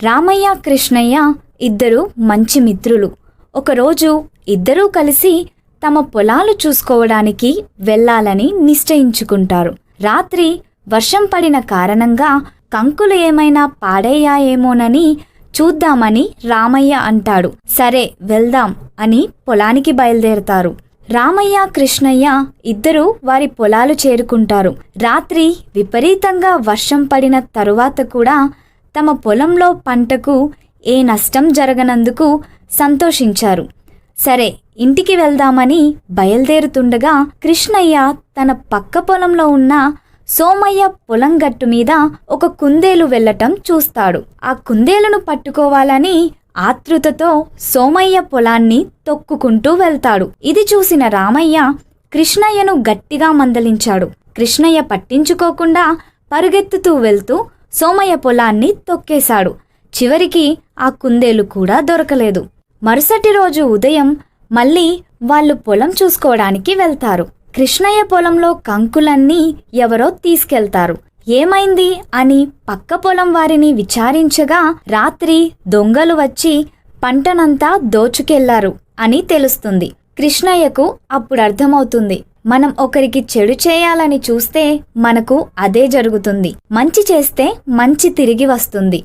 రామయ్య కృష్ణయ్య ఇద్దరు మంచి మిత్రులు. ఒకరోజు ఇద్దరూ కలిసి తమ పొలాలు చూసుకోవడానికి వెళ్ళాలని నిశ్చయించుకుంటారు. రాత్రి వర్షం పడిన కారణంగా కంకులు ఏమైనా పాడయ్యాయేమోనని చూద్దామని రామయ్య అంటాడు. సరే వెళ్దాం అని పొలానికి బయలుదేరతారు. రామయ్య కృష్ణయ్య ఇద్దరూ వారి పొలాలు చేరుకుంటారు. రాత్రి విపరీతంగా వర్షం పడిన తరువాత కూడా తమ పొలంలో పంటకు ఏ నష్టం జరగనందుకు సంతోషించారు. సరే ఇంటికి వెళ్దామని బయలుదేరుతుండగా కృష్ణయ్య తన పక్క పొలంలో ఉన్న సోమయ్య పొలం గట్టు మీద ఒక కుందేలు వెళ్ళటం చూస్తాడు. ఆ కుందేలును పట్టుకోవాలని ఆతృతతో సోమయ్య పొలాన్ని తొక్కుకుంటూ వెళ్తాడు. ఇది చూసిన రామయ్య కృష్ణయ్యను గట్టిగా మందలించాడు. కృష్ణయ్య పట్టించుకోకుండా పరుగెత్తుతూ వెళ్తూ సోమయ్య పొలాన్ని తొక్కేశాడు. చివరికి ఆ కుందేలు కూడా దొరకలేదు. మరుసటి రోజు ఉదయం మళ్ళీ వాళ్ళు పొలం చూసుకోవడానికి వెళ్తారు. కృష్ణయ్య పొలంలో కంకులన్నీ ఎవరో తీసుకెళ్తారు. ఏమైంది అని పక్క పొలం వారిని విచారించగా రాత్రి దొంగలు వచ్చి పంటనంతా దోచుకెళ్లారు అని తెలుస్తుంది. కృష్ణయ్యకు అప్పుడు అర్థమవుతుంది, మనం ఒకరికి చెడు చేయాలని చూస్తే మనకు అదే జరుగుతుంది, మంచి చేస్తే మంచి తిరిగి వస్తుంది.